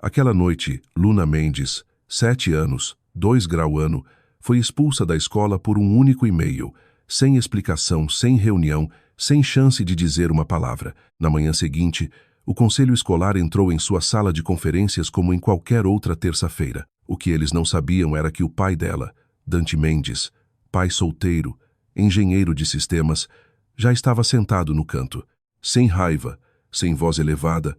Aquela noite, Luna Mendes, 7 anos, 2 grau ano, foi expulsa da escola por um único e-mail, sem explicação, sem reunião, sem chance de dizer uma palavra. Na manhã seguinte, o conselho escolar entrou em sua sala de conferências como em qualquer outra terça-feira. O que eles não sabiam era que o pai dela, Dante Mendes, pai solteiro, engenheiro de sistemas, já estava sentado no canto, sem raiva, sem voz elevada,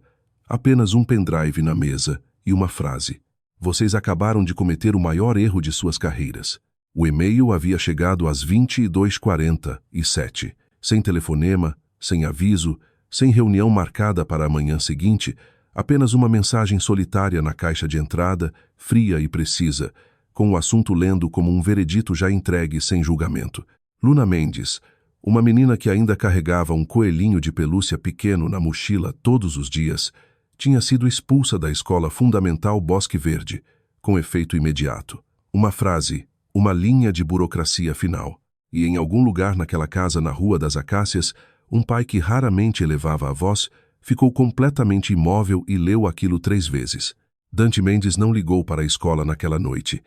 apenas um pendrive na mesa e uma frase. Vocês acabaram de cometer o maior erro de suas carreiras. O e-mail havia chegado às 22h47, sem telefonema, sem aviso, sem reunião marcada para a manhã seguinte, apenas uma mensagem solitária na caixa de entrada, fria e precisa, com o assunto lendo como um veredito já entregue sem julgamento. Luna Mendes, uma menina que ainda carregava um coelhinho de pelúcia pequeno na mochila todos os dias, tinha sido expulsa da escola fundamental Bosque Verde, com efeito imediato. Uma frase, uma linha de burocracia final. E em algum lugar naquela casa na Rua das Acácias, um pai que raramente elevava a voz, ficou completamente imóvel e leu aquilo 3 vezes. Dante Mendes não ligou para a escola naquela noite.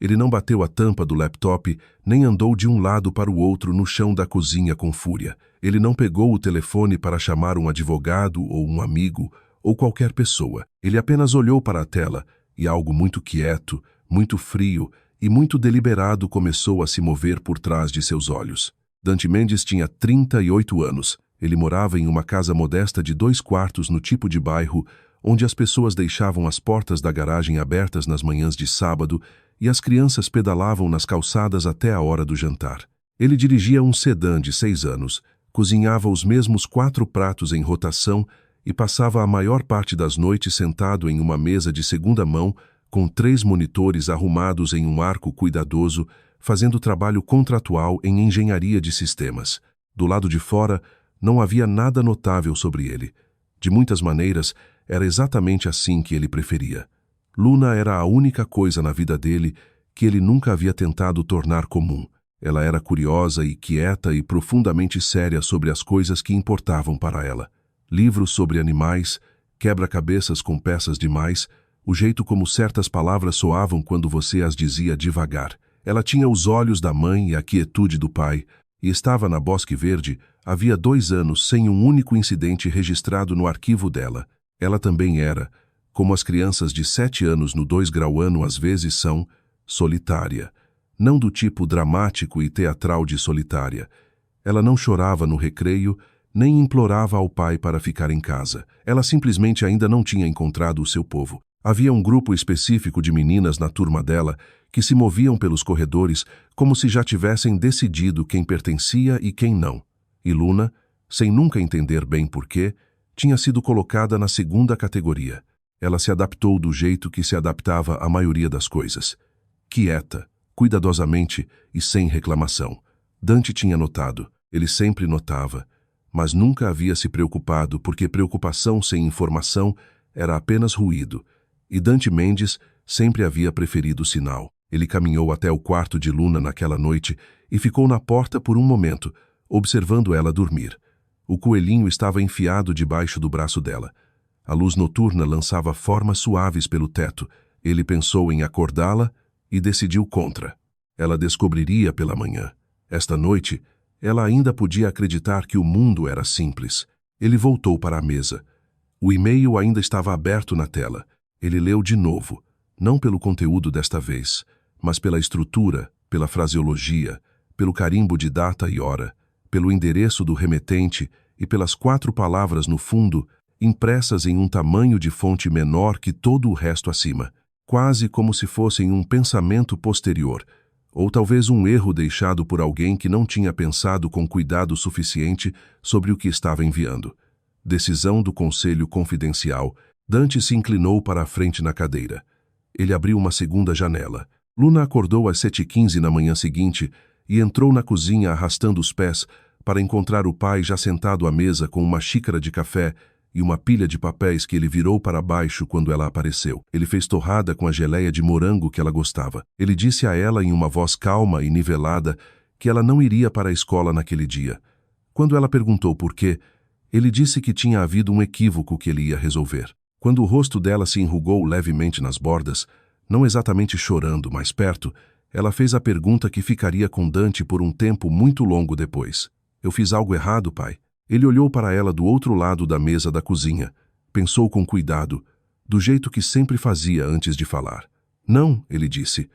Ele não bateu a tampa do laptop, nem andou de um lado para o outro no chão da cozinha com fúria. Ele não pegou o telefone para chamar um advogado ou um amigo, ou qualquer pessoa. Ele apenas olhou para a tela e algo muito quieto, muito frio e muito deliberado começou a se mover por trás de seus olhos. Dante Mendes tinha 38 anos. Ele morava em uma casa modesta de 2 quartos no tipo de bairro onde as pessoas deixavam as portas da garagem abertas nas manhãs de sábado e as crianças pedalavam nas calçadas até a hora do jantar. Ele dirigia um sedã de 6 anos, cozinhava os mesmos 4 pratos em rotação e passava a maior parte das noites sentado em uma mesa de segunda mão com 3 monitores arrumados em um arco cuidadoso, fazendo trabalho contratual em engenharia de sistemas. Do lado de fora, não havia nada notável sobre ele. De muitas maneiras, era exatamente assim que ele preferia. Luna era a única coisa na vida dele que ele nunca havia tentado tornar comum. Ela era curiosa e quieta e profundamente séria sobre as coisas que importavam para ela. Livros sobre animais, quebra-cabeças com peças demais, o jeito como certas palavras soavam quando você as dizia devagar. Ela tinha os olhos da mãe e a quietude do pai, e estava na Bosque Verde havia 2 anos sem um único incidente registrado no arquivo dela. Ela também era, como as crianças de 7 anos no 2 grau ano às vezes são, solitária. Não do tipo dramático e teatral de solitária. Ela não chorava no recreio, nem implorava ao pai para ficar em casa. Ela simplesmente ainda não tinha encontrado o seu povo. Havia um grupo específico de meninas na turma dela que se moviam pelos corredores como se já tivessem decidido quem pertencia e quem não. E Luna, sem nunca entender bem porquê, tinha sido colocada na 2ª categoria. Ela se adaptou do jeito que se adaptava à maioria das coisas. Quieta, cuidadosamente e sem reclamação. Dante tinha notado. Ele sempre notava. Mas nunca havia se preocupado porque preocupação sem informação era apenas ruído. E Dante Mendes sempre havia preferido o sinal. Ele caminhou até o quarto de Luna naquela noite e ficou na porta por um momento, observando ela dormir. O coelhinho estava enfiado debaixo do braço dela. A luz noturna lançava formas suaves pelo teto. Ele pensou em acordá-la e decidiu contra. Ela descobriria pela manhã. Esta noite, ela ainda podia acreditar que o mundo era simples. Ele voltou para a mesa. O e-mail ainda estava aberto na tela. Ele leu de novo, não pelo conteúdo desta vez, mas pela estrutura, pela fraseologia, pelo carimbo de data e hora, pelo endereço do remetente e pelas 4 palavras no fundo, impressas em um tamanho de fonte menor que todo o resto acima, quase como se fossem um pensamento posterior, ou talvez um erro deixado por alguém que não tinha pensado com cuidado suficiente sobre o que estava enviando. Decisão do conselho confidencial. Dante se inclinou para a frente na cadeira. Ele abriu uma 2ª janela. Luna acordou às 7h15 na manhã seguinte e entrou na cozinha arrastando os pés para encontrar o pai já sentado à mesa com uma xícara de café e uma pilha de papéis que ele virou para baixo quando ela apareceu. Ele fez torrada com a geleia de morango que ela gostava. Ele disse a ela em uma voz calma e nivelada que ela não iria para a escola naquele dia. Quando ela perguntou por quê, ele disse que tinha havido um equívoco que ele ia resolver. Quando o rosto dela se enrugou levemente nas bordas, não exatamente chorando, mas perto, ela fez a pergunta que ficaria com Dante por um tempo muito longo depois. Eu fiz algo errado, pai? Ele olhou para ela do outro lado da mesa da cozinha. Pensou com cuidado, do jeito que sempre fazia antes de falar. Não, ele disse.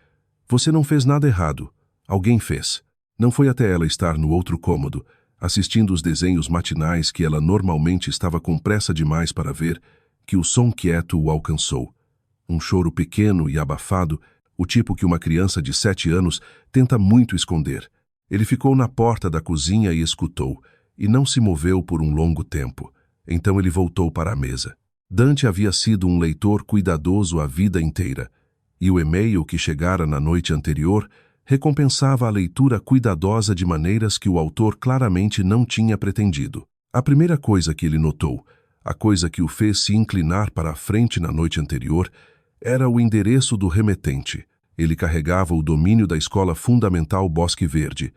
Você não fez nada errado. Alguém fez. Não foi até ela estar no outro cômodo, assistindo os desenhos matinais que ela normalmente estava com pressa demais para ver, que o som quieto o alcançou. Um choro pequeno e abafado, o tipo que uma criança de 7 anos tenta muito esconder. Ele ficou na porta da cozinha e escutou, e não se moveu por um longo tempo. Então ele voltou para a mesa. Dante havia sido um leitor cuidadoso a vida inteira, e o e-mail que chegara na noite anterior recompensava a leitura cuidadosa de maneiras que o autor claramente não tinha pretendido. A primeira coisa que ele notou, a coisa que o fez se inclinar para a frente na noite anterior, era o endereço do remetente. Ele carregava o domínio da Escola Fundamental Bosque Verde,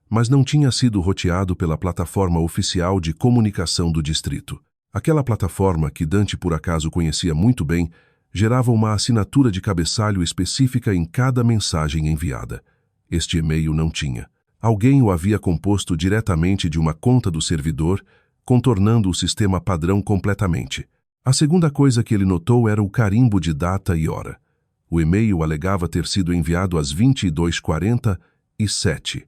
mas não tinha sido roteado pela plataforma oficial de comunicação do distrito. Aquela plataforma, que Dante por acaso conhecia muito bem, gerava uma assinatura de cabeçalho específica em cada mensagem enviada. Este e-mail não tinha. Alguém o havia composto diretamente de uma conta do servidor, contornando o sistema padrão completamente. A segunda coisa que ele notou era o carimbo de data e hora. O e-mail alegava ter sido enviado às 22h47,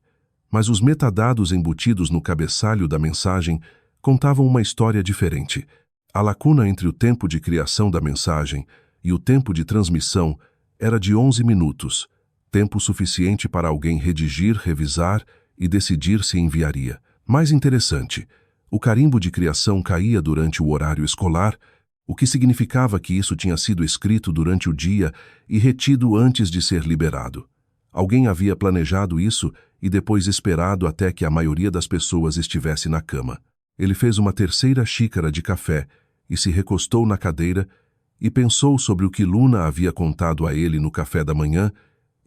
mas os metadados embutidos no cabeçalho da mensagem contavam uma história diferente. A lacuna entre o tempo de criação da mensagem e o tempo de transmissão era de 11 minutos, tempo suficiente para alguém redigir, revisar e decidir se enviaria. Mais interessante, o carimbo de criação caía durante o horário escolar, o que significava que isso tinha sido escrito durante o dia e retido antes de ser liberado. Alguém havia planejado isso e depois esperado até que a maioria das pessoas estivesse na cama. Ele fez uma terceira xícara de café e se recostou na cadeira e pensou sobre o que Luna havia contado a ele no café da manhã,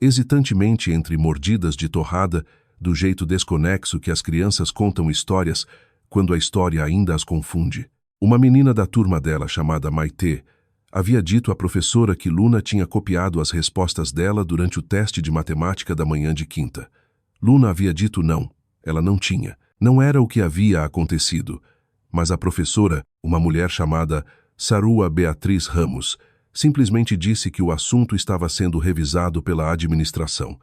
hesitantemente entre mordidas de torrada, do jeito desconexo que as crianças contam histórias quando a história ainda as confunde. Uma menina da turma dela, chamada Maitê, havia dito à professora que Luna tinha copiado as respostas dela durante o teste de matemática da manhã de quinta. Luna havia dito não, ela não tinha. Não era o que havia acontecido, mas a professora, uma mulher chamada Sarua Beatriz Ramos, simplesmente disse que o assunto estava sendo revisado pela administração.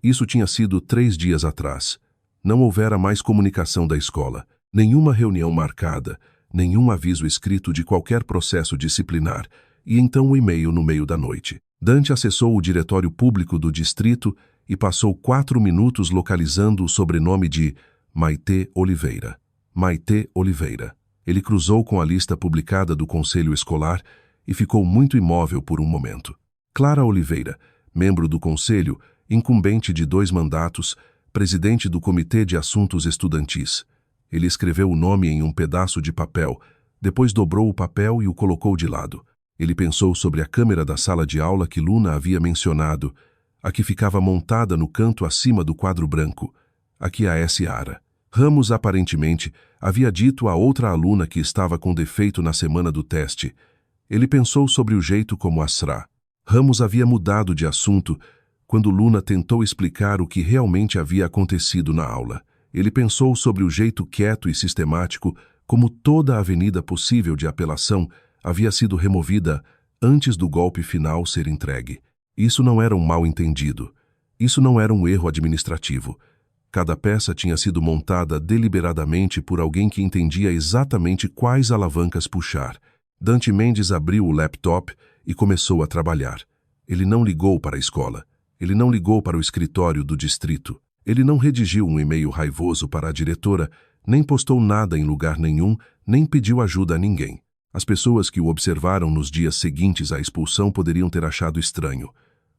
Isso tinha sido 3 dias atrás. Não houvera mais comunicação da escola, nenhuma reunião marcada, nenhum aviso escrito de qualquer processo disciplinar, e então o e-mail no meio da noite. Dante acessou o diretório público do distrito e passou 4 minutos localizando o sobrenome de Maitê Oliveira. Maitê Oliveira. Ele cruzou com a lista publicada do Conselho Escolar e ficou muito imóvel por um momento. Clara Oliveira, membro do Conselho, incumbente de 2 mandatos, presidente do Comitê de Assuntos Estudantis. Ele escreveu o nome em um pedaço de papel, depois dobrou o papel e o colocou de lado. Ele pensou sobre a câmera da sala de aula que Luna havia mencionado, a que ficava montada no canto acima do quadro branco, a que a Ciara. Ramos aparentemente havia dito a outra aluna que estava com defeito na semana do teste. Ele pensou sobre o jeito como Asra. Ramos havia mudado de assunto quando Luna tentou explicar o que realmente havia acontecido na aula. Ele pensou sobre o jeito quieto e sistemático como toda a avenida possível de apelação havia sido removida antes do golpe final ser entregue. Isso não era um mal-entendido. Isso não era um erro administrativo. Cada peça tinha sido montada deliberadamente por alguém que entendia exatamente quais alavancas puxar. Dante Mendes abriu o laptop e começou a trabalhar. Ele não ligou para a escola. Ele não ligou para o escritório do distrito. Ele não redigiu um e-mail raivoso para a diretora, nem postou nada em lugar nenhum, nem pediu ajuda a ninguém. As pessoas que o observaram nos dias seguintes à expulsão poderiam ter achado estranho.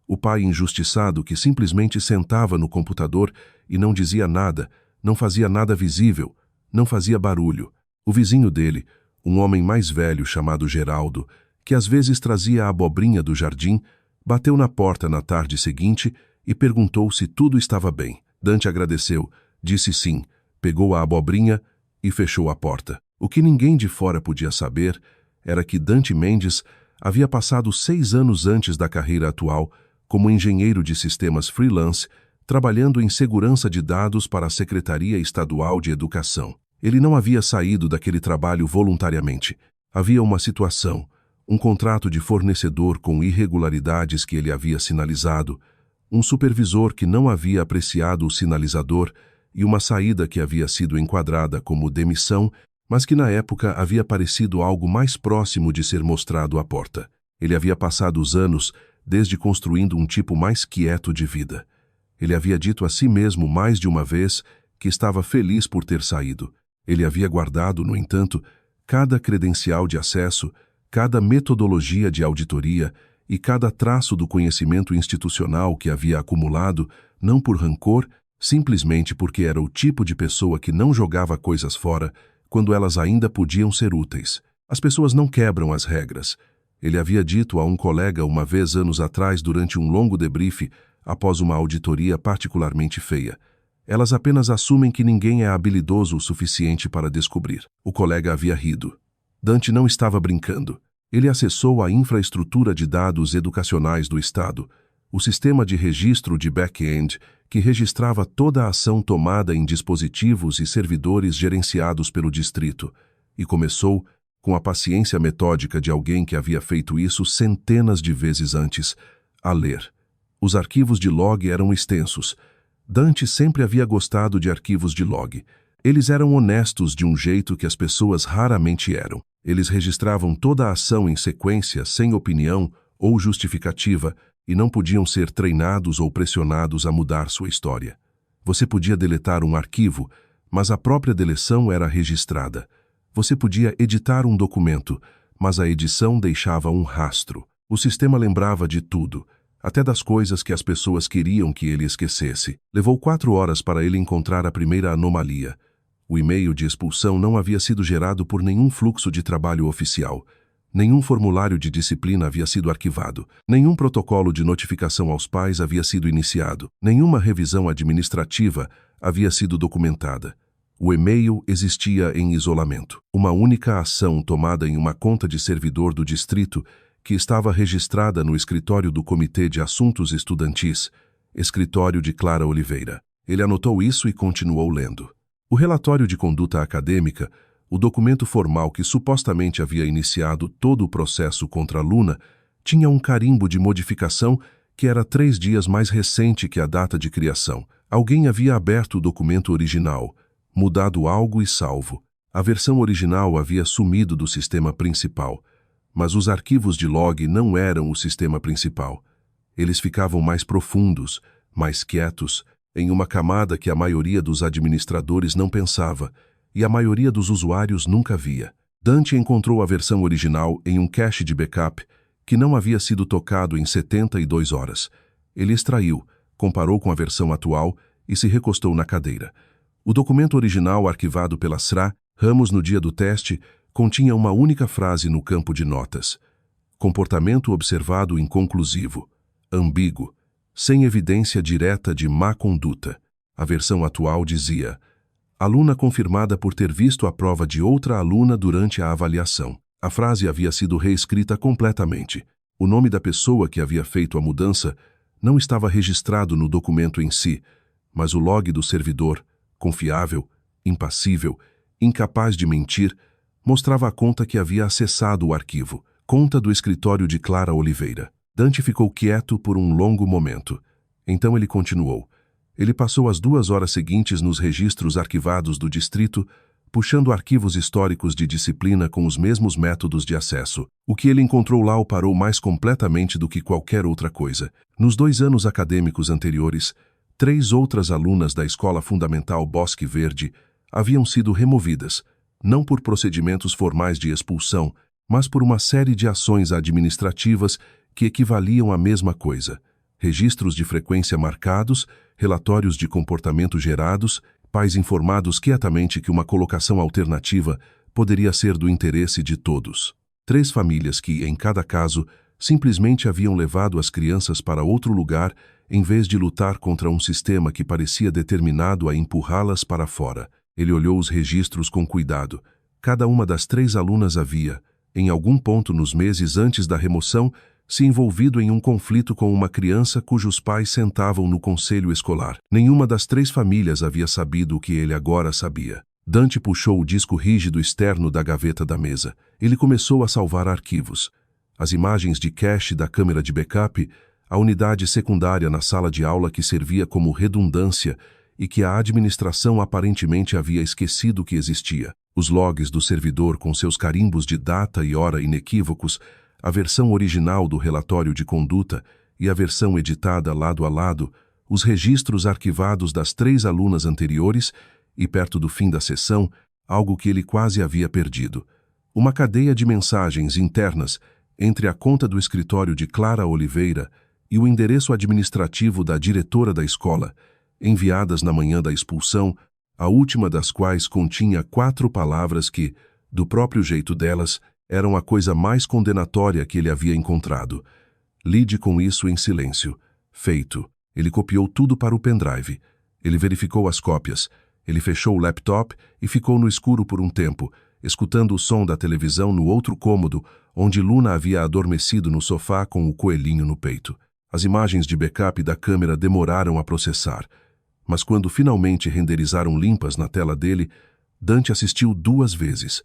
O pai injustiçado que simplesmente sentava no computador e não dizia nada, não fazia nada visível, não fazia barulho. O vizinho dele, um homem mais velho chamado Geraldo, que às vezes trazia a abobrinha do jardim, bateu na porta na tarde seguinte e perguntou se tudo estava bem. Dante agradeceu, disse sim, pegou a abobrinha e fechou a porta. O que ninguém de fora podia saber era que Dante Mendes havia passado 6 anos antes da carreira atual como engenheiro de sistemas freelance, trabalhando em segurança de dados para a Secretaria Estadual de Educação. Ele não havia saído daquele trabalho voluntariamente. Havia uma situação, um contrato de fornecedor com irregularidades que ele havia sinalizado, um supervisor que não havia apreciado o sinalizador e uma saída que havia sido enquadrada como demissão, mas que na época havia parecido algo mais próximo de ser mostrado à porta. Ele havia passado os anos desde construindo um tipo mais quieto de vida. Ele havia dito a si mesmo mais de uma vez que estava feliz por ter saído. Ele havia guardado, no entanto, cada credencial de acesso, cada metodologia de auditoria e cada traço do conhecimento institucional que havia acumulado, não por rancor, simplesmente porque era o tipo de pessoa que não jogava coisas fora quando elas ainda podiam ser úteis. As pessoas não quebram as regras. Ele havia dito a um colega uma vez anos atrás durante um longo debrief após uma auditoria particularmente feia. Elas apenas assumem que ninguém é habilidoso o suficiente para descobrir. O colega havia rido. Dante não estava brincando. Ele acessou a infraestrutura de dados educacionais do Estado, o sistema de registro de back-end que registrava toda a ação tomada em dispositivos e servidores gerenciados pelo distrito, e começou, com a paciência metódica de alguém que havia feito isso centenas de vezes antes, a ler. Os arquivos de log eram extensos. Dante sempre havia gostado de arquivos de log. Eles eram honestos de um jeito que as pessoas raramente eram. Eles registravam toda a ação em sequência, sem opinião ou justificativa, e não podiam ser treinados ou pressionados a mudar sua história. Você podia deletar um arquivo, mas a própria deleção era registrada. Você podia editar um documento, mas a edição deixava um rastro. O sistema lembrava de tudo, até das coisas que as pessoas queriam que ele esquecesse. Levou 4 horas para ele encontrar a primeira anomalia. O e-mail de expulsão não havia sido gerado por nenhum fluxo de trabalho oficial. Nenhum formulário de disciplina havia sido arquivado. Nenhum protocolo de notificação aos pais havia sido iniciado. Nenhuma revisão administrativa havia sido documentada. O e-mail existia em isolamento. Uma única ação tomada em uma conta de servidor do distrito que estava registrada no escritório do Comitê de Assuntos Estudantis, escritório de Clara Oliveira. Ele anotou isso e continuou lendo. O relatório de conduta acadêmica, o documento formal que supostamente havia iniciado todo o processo contra a Luna, tinha um carimbo de modificação que era 3 dias mais recente que a data de criação. Alguém havia aberto o documento original, mudado algo e salvo. A versão original havia sumido do sistema principal, mas os arquivos de log não eram o sistema principal. Eles ficavam mais profundos, mais quietos, em uma camada que a maioria dos administradores não pensava e a maioria dos usuários nunca via. Dante encontrou a versão original em um cache de backup que não havia sido tocado em 72 horas. Ele extraiu, comparou com a versão atual e se recostou na cadeira. O documento original arquivado pela SRA, Ramos no dia do teste, continha uma única frase no campo de notas. Comportamento observado inconclusivo, ambíguo, sem evidência direta de má conduta. A versão atual dizia: aluna confirmada por ter visto a prova de outra aluna durante a avaliação. A frase havia sido reescrita completamente. O nome da pessoa que havia feito a mudança não estava registrado no documento em si, mas o log do servidor, confiável, impassível, incapaz de mentir, mostrava a conta que havia acessado o arquivo, conta do escritório de Clara Oliveira. Dante ficou quieto por um longo momento. Então ele continuou. Ele passou as 2 horas seguintes nos registros arquivados do distrito, puxando arquivos históricos de disciplina com os mesmos métodos de acesso. O que ele encontrou lá o parou mais completamente do que qualquer outra coisa. Nos 2 anos acadêmicos anteriores, 3 outras alunas da Escola Fundamental Bosque Verde haviam sido removidas, não por procedimentos formais de expulsão, mas por uma série de ações administrativas que equivaliam à mesma coisa: registros de frequência marcados, relatórios de comportamento gerados, pais informados quietamente que uma colocação alternativa poderia ser do interesse de todos. 3 famílias que, em cada caso, simplesmente haviam levado as crianças para outro lugar em vez de lutar contra um sistema que parecia determinado a empurrá-las para fora. Ele olhou os registros com cuidado. Cada uma das 3 alunas havia, em algum ponto nos meses antes da remoção, se envolvido em um conflito com uma criança cujos pais sentavam no conselho escolar. Nenhuma das 3 famílias havia sabido o que ele agora sabia. Dante puxou o disco rígido externo da gaveta da mesa. Ele começou a salvar arquivos. As imagens de cache da câmera de backup, a unidade secundária na sala de aula que servia como redundância e que a administração aparentemente havia esquecido que existia, os logs do servidor com seus carimbos de data e hora inequívocos, a versão original do relatório de conduta e a versão editada lado a lado, os registros arquivados das 3 alunas anteriores e, perto do fim da sessão, algo que ele quase havia perdido. Uma cadeia de mensagens internas entre a conta do escritório de Clara Oliveira e o endereço administrativo da diretora da escola, enviadas na manhã da expulsão, a última das quais continha 4 palavras que, do próprio jeito delas, eram a coisa mais condenatória que ele havia encontrado. Lide com isso em silêncio. Feito. Ele copiou tudo para o pendrive. Ele verificou as cópias. Ele fechou o laptop e ficou no escuro por um tempo, escutando o som da televisão no outro cômodo, onde Luna havia adormecido no sofá com o coelhinho no peito. As imagens de backup da câmera demoraram a processar, mas quando finalmente renderizaram limpas na tela dele, Dante assistiu 2 vezes.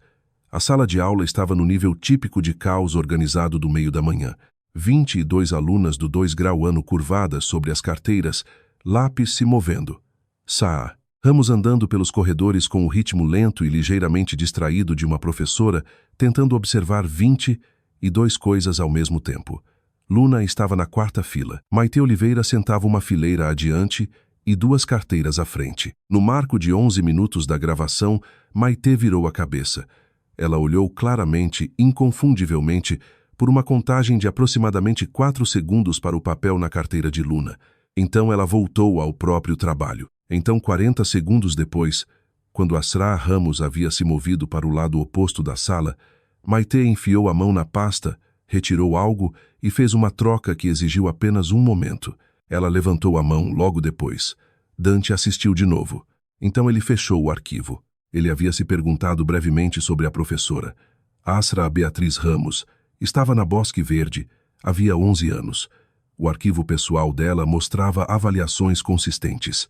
A sala de aula estava no nível típico de caos organizado do meio da manhã. 22 alunas do 2 grau ano curvadas sobre as carteiras, lápis se movendo. Saa. Ramos andando pelos corredores com o ritmo lento e ligeiramente distraído de uma professora, tentando observar 22 coisas ao mesmo tempo. Luna estava na 4ª fila. Maite Oliveira sentava uma fileira adiante e 2 carteiras à frente. No marco de 11 minutos da gravação, Maite virou a cabeça. Ela olhou claramente, inconfundivelmente, por uma contagem de aproximadamente 4 segundos para o papel na carteira de Luna. Então ela voltou ao próprio trabalho. Então, 40 segundos depois, quando Asra Ramos havia se movido para o lado oposto da sala, Maite enfiou a mão na pasta, retirou algo e fez uma troca que exigiu apenas um momento. Ela levantou a mão logo depois. Dante assistiu de novo. Então ele fechou o arquivo. Ele havia se perguntado brevemente sobre a professora. Asra Beatriz Ramos estava na Bosque Verde, havia 11 anos. O arquivo pessoal dela mostrava avaliações consistentes.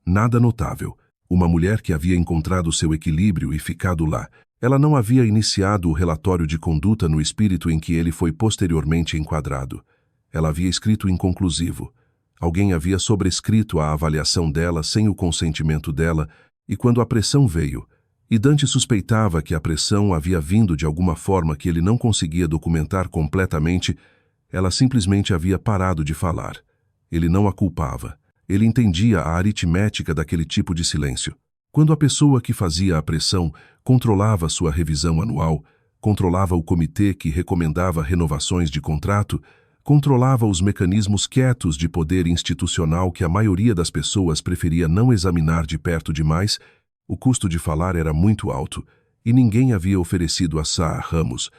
Nada notável. Uma mulher que havia encontrado seu equilíbrio e ficado lá. Ela não havia iniciado o relatório de conduta no espírito em que ele foi posteriormente enquadrado. Ela havia escrito inconclusivo. Alguém havia sobrescrito a avaliação dela sem o consentimento dela, e quando a pressão veio, e Dante suspeitava que a pressão havia vindo de alguma forma que ele não conseguia documentar completamente, ela simplesmente havia parado de falar. Ele não a culpava. Ele entendia a aritmética daquele tipo de silêncio. Quando a pessoa que fazia a pressão controlava sua revisão anual, controlava o comitê que recomendava renovações de contrato, controlava os mecanismos quietos de poder institucional que a maioria das pessoas preferia não examinar de perto demais, o custo de falar era muito alto, e ninguém havia oferecido a Saa Ramos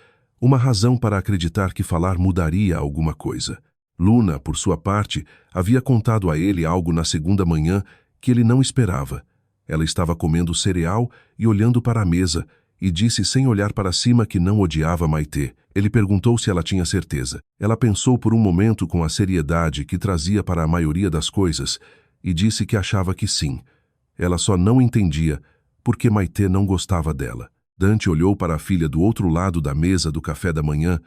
uma razão para acreditar que falar mudaria alguma coisa. Luna, por sua parte, havia contado a ele algo na 2ª manhã que ele não esperava. Ela estava comendo cereal e olhando para a mesa, e disse sem olhar para cima que não odiava Maite. Ele perguntou se ela tinha certeza. Ela pensou por um momento com a seriedade que trazia para a maioria das coisas, e disse que achava que sim. Ela só não entendia porque Maite não gostava dela. Dante olhou para a filha do outro lado da mesa do café da manhã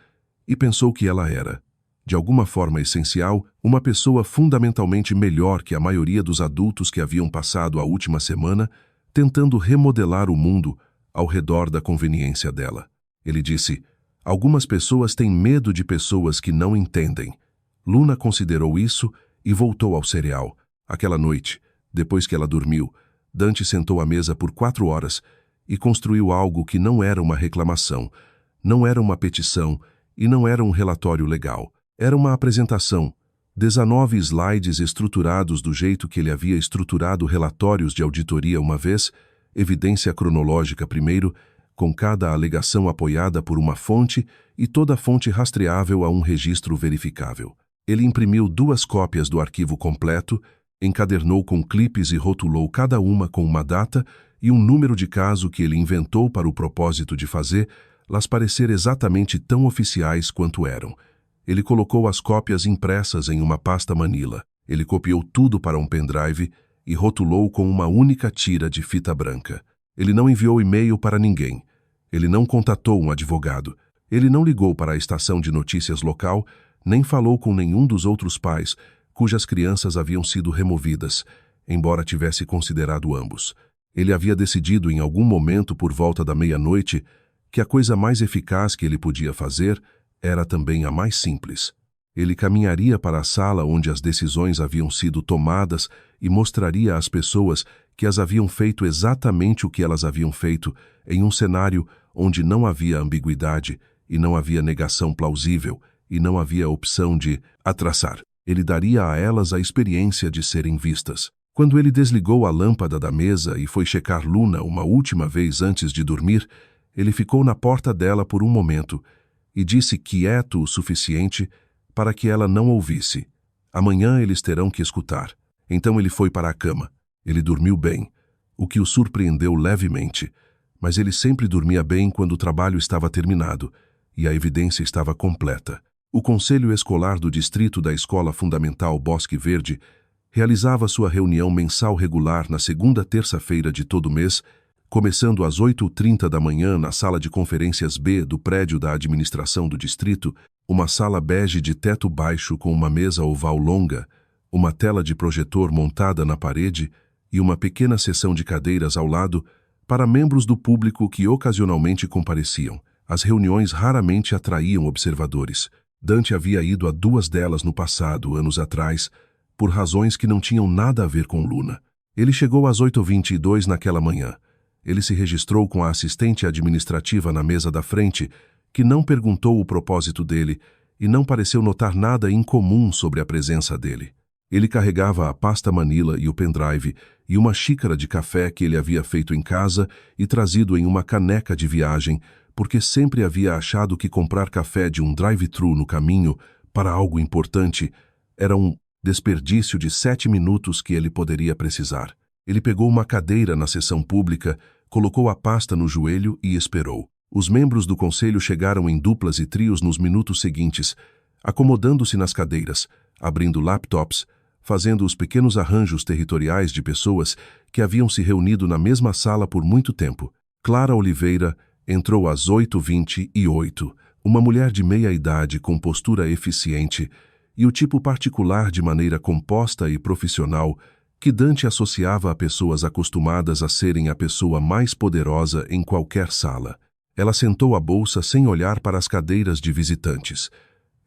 e pensou que ela era, de alguma forma essencial, uma pessoa fundamentalmente melhor que a maioria dos adultos que haviam passado a última semana tentando remodelar o mundo ao redor da conveniência dela. Ele disse: algumas pessoas têm medo de pessoas que não entendem. Luna considerou isso e voltou ao cereal. Aquela noite, depois que ela dormiu, Dante sentou à mesa por 4 horas e construiu algo que não era uma reclamação, não era uma petição e não era um relatório legal. Era uma apresentação, 19 slides estruturados do jeito que ele havia estruturado relatórios de auditoria uma vez, evidência cronológica primeiro, com cada alegação apoiada por uma fonte e toda a fonte rastreável a um registro verificável. Ele imprimiu 2 cópias do arquivo completo, encadernou com clipes e rotulou cada uma com uma data e um número de caso que ele inventou para o propósito de fazer, las parecer exatamente tão oficiais quanto eram. Ele colocou as cópias impressas em uma pasta Manila. Ele copiou tudo para um pendrive e rotulou com uma única tira de fita branca. Ele não enviou e-mail para ninguém. Ele não contatou um advogado. Ele não ligou para a estação de notícias local, nem falou com nenhum dos outros pais, cujas crianças haviam sido removidas, embora tivesse considerado ambos. Ele havia decidido em algum momento por volta da meia-noite que a coisa mais eficaz que ele podia fazer era também a mais simples. Ele caminharia para a sala onde as decisões haviam sido tomadas e mostraria às pessoas que as haviam feito exatamente o que elas haviam feito, em um cenário onde não havia ambiguidade e não havia negação plausível e não havia opção de atraçar. Ele daria a elas a experiência de serem vistas. Quando ele desligou a lâmpada da mesa e foi checar Luna uma última vez antes de dormir, ele ficou na porta dela por um momento e disse quieto o suficiente para que ela não ouvisse. Amanhã eles terão que escutar. Então ele foi para a cama. Ele dormiu bem, o que o surpreendeu levemente, mas ele sempre dormia bem quando o trabalho estava terminado e a evidência estava completa. O Conselho Escolar do Distrito da Escola Fundamental Bosque Verde realizava sua reunião mensal regular na segunda terça-feira de todo mês, começando às 8h30 da manhã na sala de conferências B do prédio da administração do distrito, uma sala bege de teto baixo com uma mesa oval longa, uma tela de projetor montada na parede e uma pequena seção de cadeiras ao lado para membros do público que ocasionalmente compareciam. As reuniões raramente atraíam observadores. Dante havia ido a 2 delas no passado, anos atrás, por razões que não tinham nada a ver com Luna. Ele chegou às 8h22 naquela manhã. Ele se registrou com a assistente administrativa na mesa da frente, que não perguntou o propósito dele e não pareceu notar nada incomum sobre a presença dele. Ele carregava a pasta Manila e o pendrive e uma xícara de café que ele havia feito em casa e trazido em uma caneca de viagem, porque sempre havia achado que comprar café de um drive-thru no caminho para algo importante era um desperdício de 7 minutos que ele poderia precisar. Ele pegou uma cadeira na sessão pública, colocou a pasta no joelho e esperou. Os membros do conselho chegaram em duplas e trios nos minutos seguintes, acomodando-se nas cadeiras, abrindo laptops, fazendo os pequenos arranjos territoriais de pessoas que haviam se reunido na mesma sala por muito tempo. Clara Oliveira entrou às 8h28, uma mulher de meia-idade com postura eficiente e o tipo particular de maneira composta e profissional que Dante associava a pessoas acostumadas a serem a pessoa mais poderosa em qualquer sala. Ela sentou a bolsa sem olhar para as cadeiras de visitantes.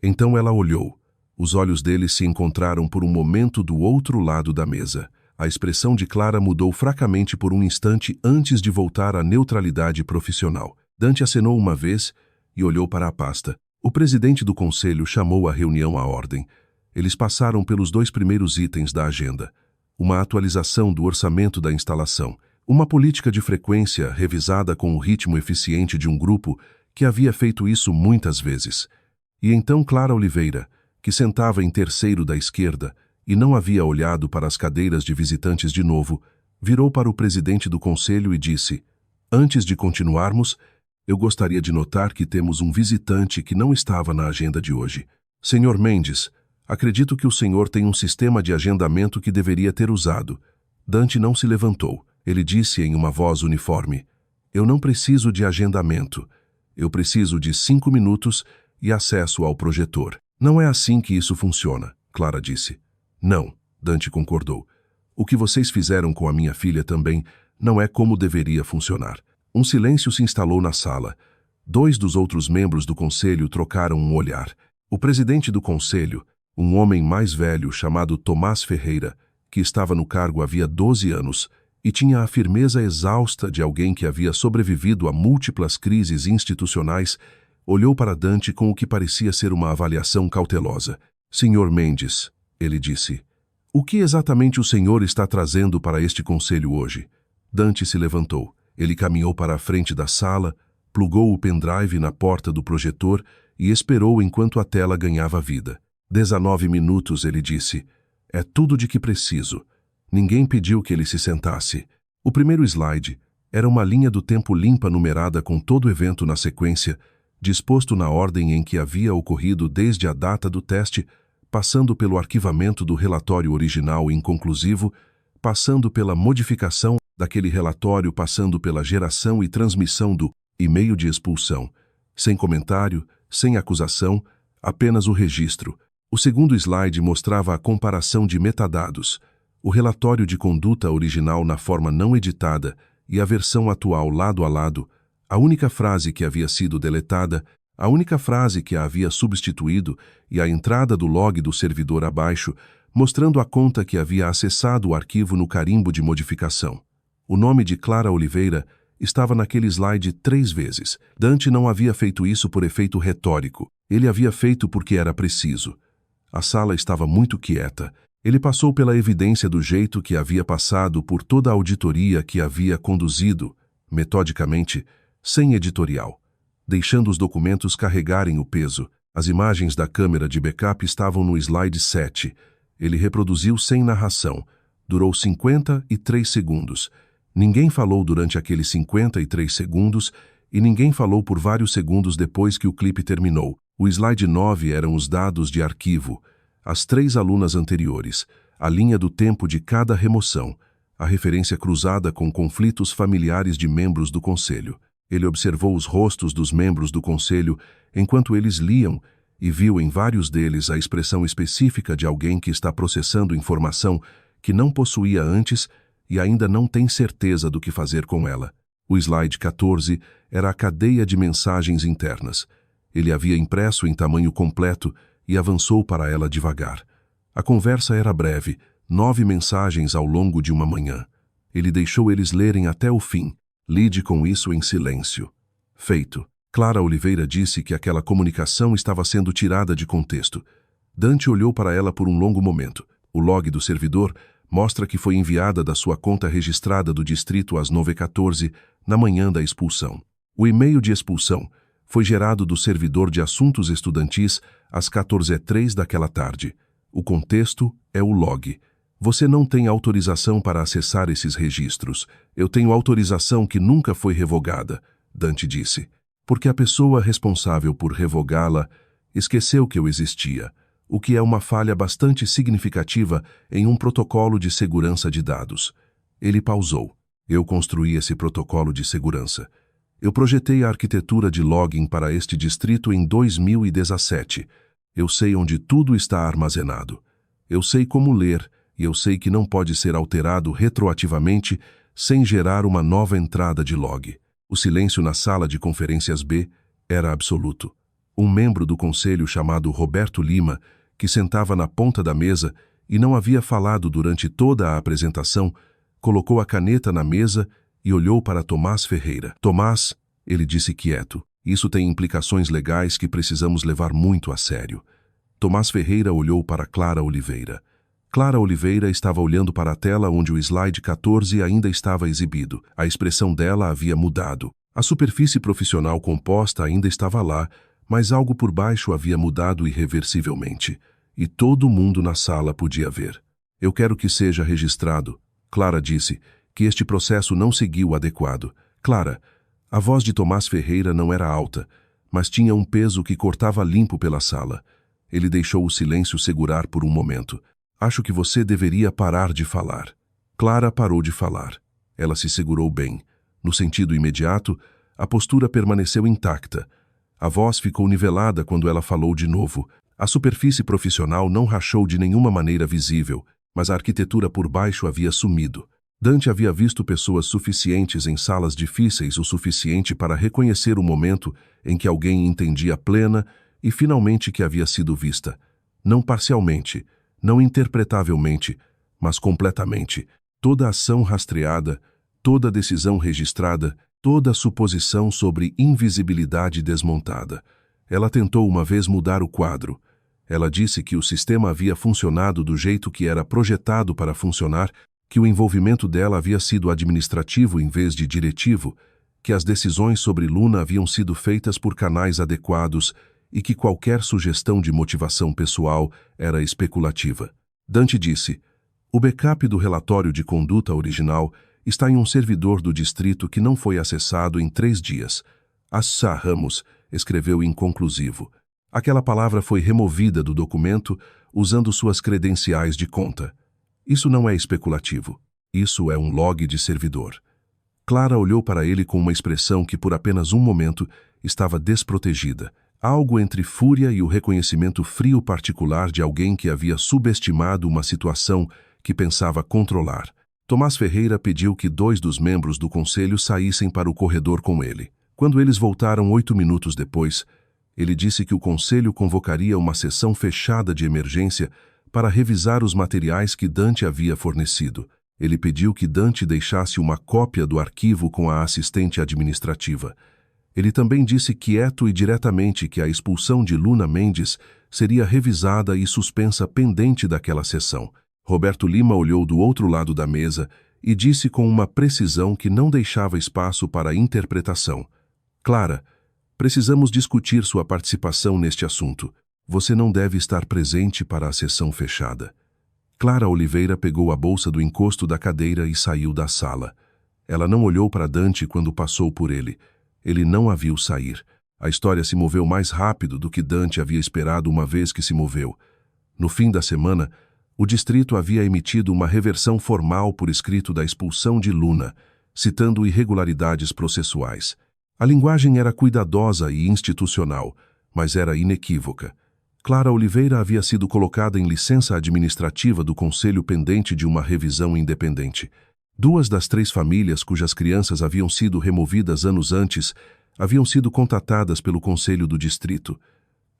Então ela olhou. Os olhos dele se encontraram por um momento do outro lado da mesa. A expressão de Clara mudou fracamente por um instante antes de voltar à neutralidade profissional. Dante acenou uma vez e olhou para a pasta. O presidente do conselho chamou a reunião à ordem. Eles passaram pelos 2 primeiros itens da agenda. Uma atualização do orçamento da instalação. Uma política de frequência revisada com o ritmo eficiente de um grupo que havia feito isso muitas vezes. E então Clara Oliveira, que sentava em terceiro da esquerda e não havia olhado para as cadeiras de visitantes de novo, virou para o presidente do conselho e disse: "Antes de continuarmos, eu gostaria de notar que temos um visitante que não estava na agenda de hoje. Senhor Mendes, acredito que o senhor tem um sistema de agendamento que deveria ter usado." Dante não se levantou. Ele disse em uma voz uniforme: "Eu não preciso de agendamento. Eu preciso de 5 minutos e acesso ao projetor." "Não é assim que isso funciona", Clara disse. "Não", Dante concordou. "O que vocês fizeram com a minha filha também não é como deveria funcionar." Um silêncio se instalou na sala. 2 dos outros membros do conselho trocaram um olhar. O presidente do conselho, um homem mais velho chamado Tomás Ferreira, que estava no cargo havia 12 anos, e tinha a firmeza exausta de alguém que havia sobrevivido a múltiplas crises institucionais, olhou para Dante com o que parecia ser uma avaliação cautelosa. "Senhor Mendes", ele disse, "o que exatamente o senhor está trazendo para este conselho hoje?" Dante se levantou. Ele caminhou para a frente da sala, plugou o pendrive na porta do projetor e esperou enquanto a tela ganhava vida. 19 minutos, ele disse. "É tudo de que preciso." Ninguém pediu que ele se sentasse. O primeiro slide, Era uma linha do tempo limpa numerada com todo o evento na sequência, disposto na ordem em que havia ocorrido desde a data do teste, passando pelo arquivamento do relatório original inconclusivo, passando pela modificação daquele relatório, passando pela geração e transmissão do e-mail de expulsão. Sem comentário, sem acusação, apenas o registro. O segundo slide mostrava a comparação de metadados, o relatório de conduta original na forma não editada e a versão atual lado a lado, a única frase que havia sido deletada, a única frase que a havia substituído e a entrada do log do servidor abaixo, mostrando a conta que havia acessado o arquivo no carimbo de modificação. O nome de Clara Oliveira estava naquele slide 3 vezes. Dante não havia feito isso por efeito retórico. Ele havia feito porque era preciso. A sala estava muito quieta. Ele passou pela evidência do jeito que havia passado por toda a auditoria que havia conduzido, metodicamente, sem editorial, deixando os documentos carregarem o peso. As imagens da câmera de backup estavam no slide 7. Ele reproduziu sem narração. Durou 53 segundos. Ninguém falou durante aqueles 53 segundos e ninguém falou por vários segundos depois que o clipe terminou. O slide 9 eram os dados de arquivo, as 3 alunas anteriores, a linha do tempo de cada remoção, a referência cruzada com conflitos familiares de membros do conselho. Ele observou os rostos dos membros do conselho enquanto eles liam e viu em vários deles a expressão específica de alguém que está processando informação que não possuía antes e ainda não tem certeza do que fazer com ela. O slide 14 era a cadeia de mensagens internas. Ele havia impresso em tamanho completo e avançou para ela devagar. A conversa era breve, 9 mensagens ao longo de uma manhã. Ele deixou eles lerem até o fim. Lide com isso em silêncio. Feito. Clara Oliveira disse que aquela comunicação estava sendo tirada de contexto. Dante olhou para ela por um longo momento. O log do servidor mostra que foi enviada da sua conta registrada do distrito às 9h14, na manhã da expulsão. O e-mail de expulsão foi gerado do servidor de assuntos estudantis às 14h03 daquela tarde. O contexto é o log. Você não tem autorização para acessar esses registros. Eu tenho autorização que nunca foi revogada, Dante disse, porque a pessoa responsável por revogá-la esqueceu que eu existia, o que é uma falha bastante significativa em um protocolo de segurança de dados. Ele pausou. Eu construí esse protocolo de segurança. Eu projetei a arquitetura de login para este distrito em 2017. Eu sei onde tudo está armazenado. Eu sei como ler e eu sei que não pode ser alterado retroativamente sem gerar uma nova entrada de log. O silêncio na sala de conferências B era absoluto. Um membro do conselho chamado Roberto Lima, que sentava na ponta da mesa e não havia falado durante toda a apresentação, colocou a caneta na mesa e olhou para Tomás Ferreira. Tomás, ele disse quieto, isso tem implicações legais que precisamos levar muito a sério. Tomás Ferreira olhou para Clara Oliveira. Clara Oliveira estava olhando para a tela onde o slide 14 ainda estava exibido. A expressão dela havia mudado. A superfície profissional composta ainda estava lá, mas algo por baixo havia mudado irreversivelmente. E todo mundo na sala podia ver. Eu quero que seja registrado, Clara disse, que este processo não seguiu o adequado. Clara, a voz de Tomás Ferreira não era alta, mas tinha um peso que cortava limpo pela sala. Ele deixou o silêncio segurar por um momento. Acho que você deveria parar de falar. Clara parou de falar. Ela se segurou bem. No sentido imediato, a postura permaneceu intacta. A voz ficou nivelada quando ela falou de novo. A superfície profissional não rachou de nenhuma maneira visível, mas a arquitetura por baixo havia sumido. Dante havia visto pessoas suficientes em salas difíceis o suficiente para reconhecer o momento em que alguém entendia plena e finalmente que havia sido vista. Não parcialmente, não interpretavelmente, mas completamente. Toda ação rastreada, toda decisão registrada, toda suposição sobre invisibilidade desmontada. Ela tentou uma vez mudar o quadro. Ela disse que o sistema havia funcionado do jeito que era projetado para funcionar, que o envolvimento dela havia sido administrativo em vez de diretivo, que as decisões sobre Luna haviam sido feitas por canais adequados e que qualquer sugestão de motivação pessoal era especulativa. Dante disse, o backup do relatório de conduta original está em um servidor do distrito que não foi acessado em 3 dias. Assa Ramos escreveu inconclusivo. Aquela palavra foi removida do documento usando suas credenciais de conta. Isso não é especulativo. Isso é um log de servidor. Clara olhou para ele com uma expressão que por apenas um momento estava desprotegida. Algo entre fúria e o reconhecimento frio particular de alguém que havia subestimado uma situação que pensava controlar. Tomás Ferreira pediu que 2 dos membros do conselho saíssem para o corredor com ele. Quando eles voltaram 8 minutos depois, ele disse que o conselho convocaria uma sessão fechada de emergência para revisar os materiais que Dante havia fornecido. Ele pediu que Dante deixasse uma cópia do arquivo com a assistente administrativa. Ele também disse quieto e diretamente que a expulsão de Luna Mendes seria revisada e suspensa pendente daquela sessão. Roberto Lima olhou do outro lado da mesa e disse com uma precisão que não deixava espaço para interpretação. Clara, precisamos discutir sua participação neste assunto. Você não deve estar presente para a sessão fechada. Clara Oliveira pegou a bolsa do encosto da cadeira e saiu da sala. Ela não olhou para Dante quando passou por ele. Ele não a viu sair. A história se moveu mais rápido do que Dante havia esperado uma vez que se moveu. No fim da semana, o distrito havia emitido uma reversão formal por escrito da expulsão de Luna, citando irregularidades processuais. A linguagem era cuidadosa e institucional, mas era inequívoca. Clara Oliveira havia sido colocada em licença administrativa do conselho pendente de uma revisão independente. 2 das 3 famílias cujas crianças haviam sido removidas anos antes haviam sido contatadas pelo conselho do distrito.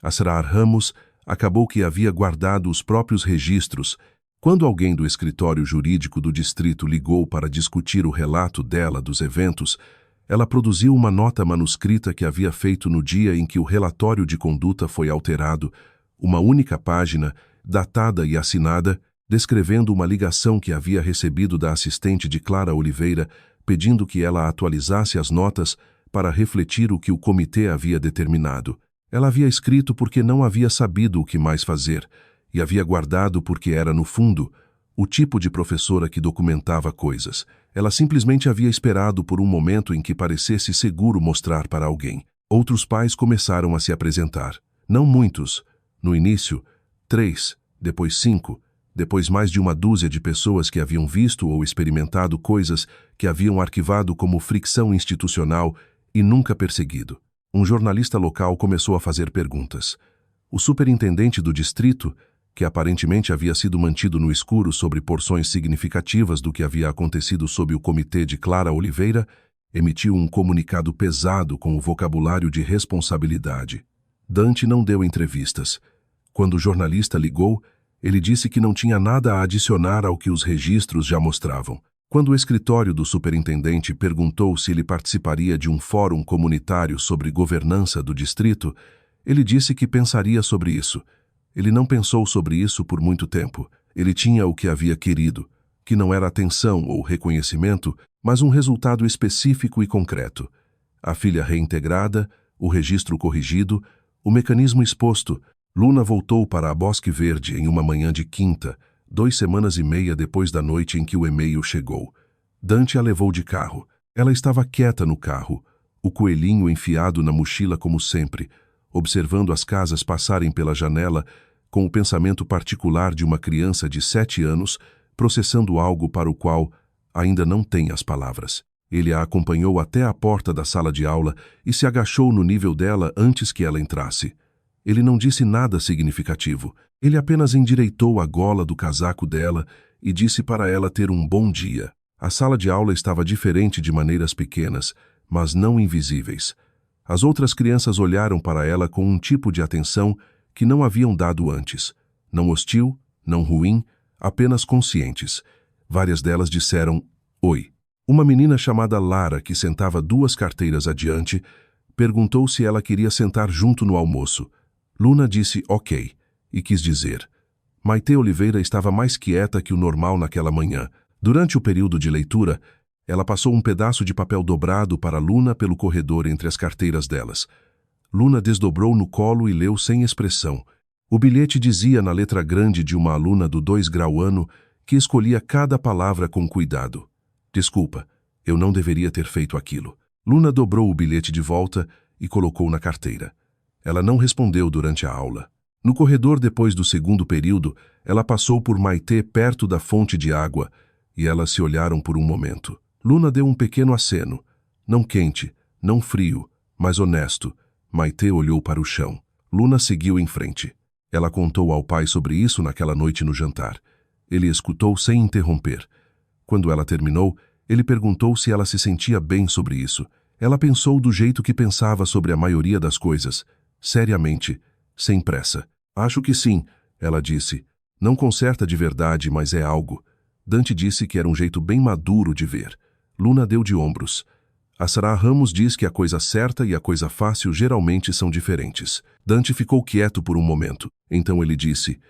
Asrar Ramos acabou que havia guardado os próprios registros. Quando alguém do escritório jurídico do distrito ligou para discutir o relato dela dos eventos, ela produziu uma nota manuscrita que havia feito no dia em que o relatório de conduta foi alterado, uma única página, datada e assinada, descrevendo uma ligação que havia recebido da assistente de Clara Oliveira, pedindo que ela atualizasse as notas para refletir o que o comitê havia determinado. Ela havia escrito porque não havia sabido o que mais fazer, e havia guardado porque era, no fundo, o tipo de professora que documentava coisas. Ela simplesmente havia esperado por um momento em que parecesse seguro mostrar para alguém. Outros pais começaram a se apresentar. Não muitos. No início, 3, depois 5, depois mais de uma dúzia de pessoas que haviam visto ou experimentado coisas que haviam arquivado como fricção institucional e nunca perseguido. Um jornalista local começou a fazer perguntas. O superintendente do distrito, que aparentemente havia sido mantido no escuro sobre porções significativas do que havia acontecido sob o comitê de Clara Oliveira, emitiu um comunicado pesado com o vocabulário de responsabilidade. Dante não deu entrevistas. Quando o jornalista ligou, ele disse que não tinha nada a adicionar ao que os registros já mostravam. Quando o escritório do superintendente perguntou se ele participaria de um fórum comunitário sobre governança do distrito, ele disse que pensaria sobre isso. Ele não pensou sobre isso por muito tempo. Ele tinha o que havia querido, que não era atenção ou reconhecimento, mas um resultado específico e concreto. A filha reintegrada, o registro corrigido, o mecanismo exposto. Luna voltou para a Bosque Verde em uma manhã de quinta, 2 semanas e meia depois da noite em que o e-mail chegou. Dante a levou de carro. Ela estava quieta no carro, o coelhinho enfiado na mochila como sempre, observando as casas passarem pela janela, com o pensamento particular de uma criança de 7 anos, processando algo para o qual ainda não tem as palavras. Ele a acompanhou até a porta da sala de aula e se agachou no nível dela antes que ela entrasse. Ele não disse nada significativo. Ele apenas endireitou a gola do casaco dela e disse para ela ter um bom dia. A sala de aula estava diferente de maneiras pequenas, mas não invisíveis. As outras crianças olharam para ela com um tipo de atenção que não haviam dado antes. Não hostil, não ruim, apenas conscientes. Várias delas disseram "Oi". Uma menina chamada Lara, que sentava 2 carteiras adiante, perguntou se ela queria sentar junto no almoço. Luna disse ok, e quis dizer. Maite Oliveira estava mais quieta que o normal naquela manhã. Durante o período de leitura, ela passou um pedaço de papel dobrado para Luna pelo corredor entre as carteiras delas. Luna desdobrou no colo e leu sem expressão. O bilhete dizia na letra grande de uma aluna do 2 grau ano que escolhia cada palavra com cuidado. Desculpa, eu não deveria ter feito aquilo. Luna dobrou o bilhete de volta e colocou na carteira. Ela não respondeu durante a aula. No corredor depois do segundo período, ela passou por Maitê perto da fonte de água e elas se olharam por um momento. Luna deu um pequeno aceno. Não quente, não frio, mas honesto. Maitê olhou para o chão. Luna seguiu em frente. Ela contou ao pai sobre isso naquela noite no jantar. Ele escutou sem interromper. Quando ela terminou, ele perguntou se ela se sentia bem sobre isso. Ela pensou do jeito que pensava sobre a maioria das coisas, seriamente, sem pressa. Acho que sim, ela disse. Não conserta de verdade, mas é algo. Dante disse que era um jeito bem maduro de ver. Luna deu de ombros. A Sarah Ramos diz que a coisa certa e a coisa fácil geralmente são diferentes. Dante ficou quieto por um momento. Então ele disse,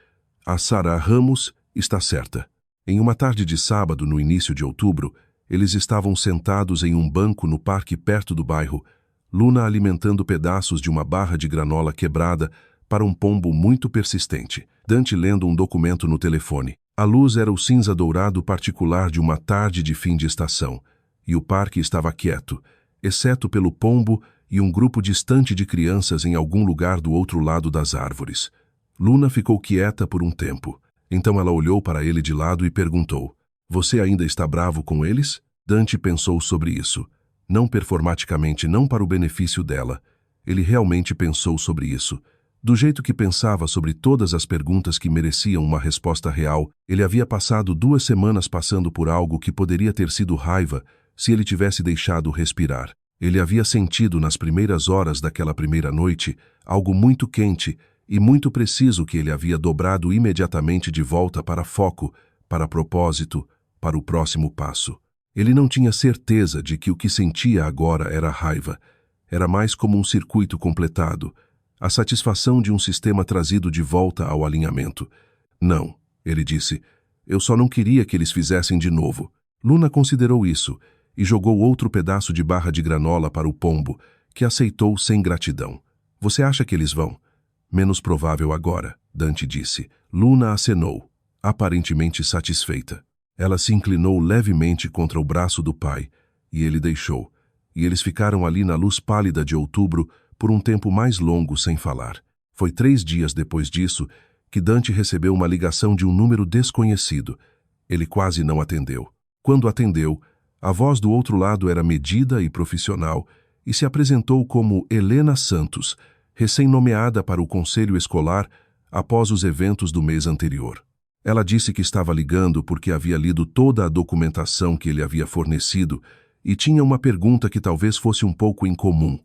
a Sarah Ramos está certa. Em uma tarde de sábado, no início de outubro, eles estavam sentados em um banco no parque perto do bairro, Luna alimentando pedaços de uma barra de granola quebrada para um pombo muito persistente. Dante lendo um documento no telefone. A luz era o cinza dourado particular de uma tarde de fim de estação, e o parque estava quieto, exceto pelo pombo e um grupo distante de crianças em algum lugar do outro lado das árvores. Luna ficou quieta por um tempo. Então ela olhou para ele de lado e perguntou, você ainda está bravo com eles? Dante pensou sobre isso. Não performaticamente, não para o benefício dela. Ele realmente pensou sobre isso. Do jeito que pensava sobre todas as perguntas que mereciam uma resposta real, ele havia passado 2 semanas passando por algo que poderia ter sido raiva se ele tivesse deixado respirar. Ele havia sentido nas primeiras horas daquela primeira noite algo muito quente e muito preciso que ele havia dobrado imediatamente de volta para foco, para propósito, para o próximo passo. Ele não tinha certeza de que o que sentia agora era raiva. Era mais como um circuito completado, a satisfação de um sistema trazido de volta ao alinhamento. Não, ele disse, eu só não queria que eles fizessem de novo. Luna considerou isso e jogou outro pedaço de barra de granola para o pombo, que aceitou sem gratidão. Você acha que eles vão? Menos provável agora, Dante disse. Luna acenou, aparentemente satisfeita. Ela se inclinou levemente contra o braço do pai, e ele deixou. E eles ficaram ali na luz pálida de outubro por um tempo mais longo sem falar. Foi 3 dias depois disso que Dante recebeu uma ligação de um número desconhecido. Ele quase não atendeu. Quando atendeu, a voz do outro lado era medida e profissional e se apresentou como Helena Santos, recém-nomeada para o conselho escolar após os eventos do mês anterior. Ela disse que estava ligando porque havia lido toda a documentação que ele havia fornecido e tinha uma pergunta que talvez fosse um pouco incomum.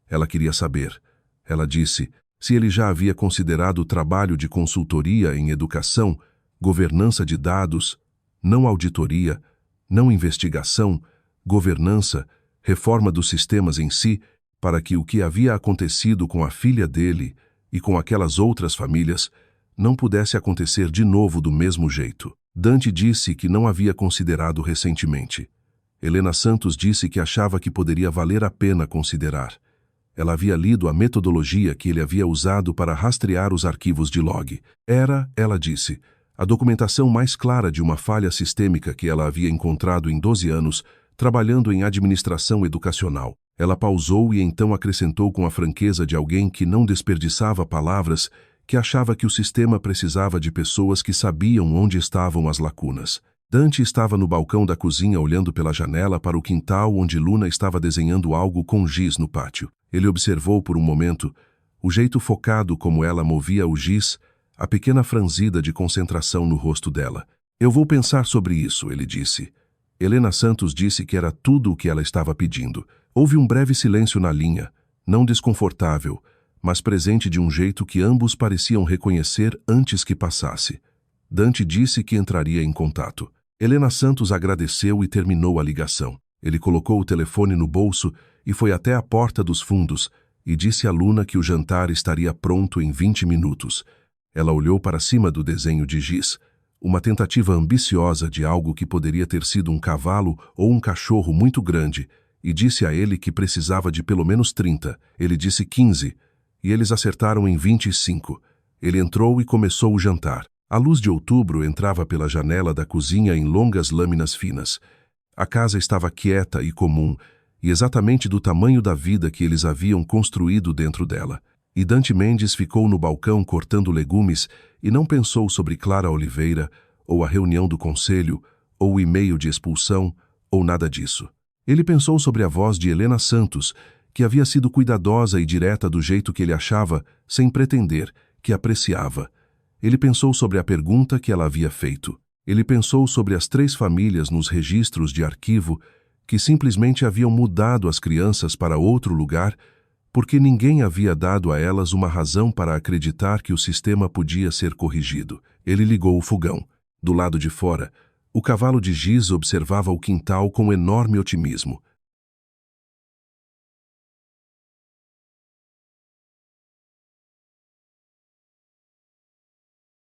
Ela queria saber. Ela disse se ele já havia considerado o trabalho de consultoria em educação, governança de dados, não auditoria, não investigação, governança, reforma dos sistemas em si, para que o que havia acontecido com a filha dele e com aquelas outras famílias não pudesse acontecer de novo do mesmo jeito. Dante disse que não havia considerado recentemente. Helena Santos disse que achava que poderia valer a pena considerar. Ela havia lido a metodologia que ele havia usado para rastrear os arquivos de log. Era, ela disse, a documentação mais clara de uma falha sistêmica que ela havia encontrado em 12 anos, trabalhando em administração educacional. Ela pausou e então acrescentou com a franqueza de alguém que não desperdiçava palavras, que achava que o sistema precisava de pessoas que sabiam onde estavam as lacunas. Dante estava no balcão da cozinha olhando pela janela para o quintal onde Luna estava desenhando algo com giz no pátio. Ele observou por um momento o jeito focado como ela movia o giz, a pequena franzida de concentração no rosto dela. Eu vou pensar sobre isso, ele disse. Helena Santos disse que era tudo o que ela estava pedindo. Houve um breve silêncio na linha, não desconfortável, mas presente de um jeito que ambos pareciam reconhecer antes que passasse. Dante disse que entraria em contato. Helena Santos agradeceu e terminou a ligação. Ele colocou o telefone no bolso e foi até a porta dos fundos e disse a Luna que o jantar estaria pronto em 20 minutos. Ela olhou para cima do desenho de giz, uma tentativa ambiciosa de algo que poderia ter sido um cavalo ou um cachorro muito grande, e disse a ele que precisava de pelo menos 30. Ele disse 15. E eles acertaram em 25. Ele entrou e começou o jantar. A luz de outubro entrava pela janela da cozinha em longas lâminas finas. A casa estava quieta e comum, e exatamente do tamanho da vida que eles haviam construído dentro dela. E Dante Mendes ficou no balcão cortando legumes e não pensou sobre Clara Oliveira, ou a reunião do conselho, ou o e-mail de expulsão, ou nada disso. Ele pensou sobre a voz de Helena Santos, que havia sido cuidadosa e direta do jeito que ele achava, sem pretender, que apreciava. Ele pensou sobre a pergunta que ela havia feito. Ele pensou sobre as 3 famílias nos registros de arquivo que simplesmente haviam mudado as crianças para outro lugar porque ninguém havia dado a elas uma razão para acreditar que o sistema podia ser corrigido. Ele ligou o fogão. Do lado de fora, o cavalo de giz observava o quintal com enorme otimismo.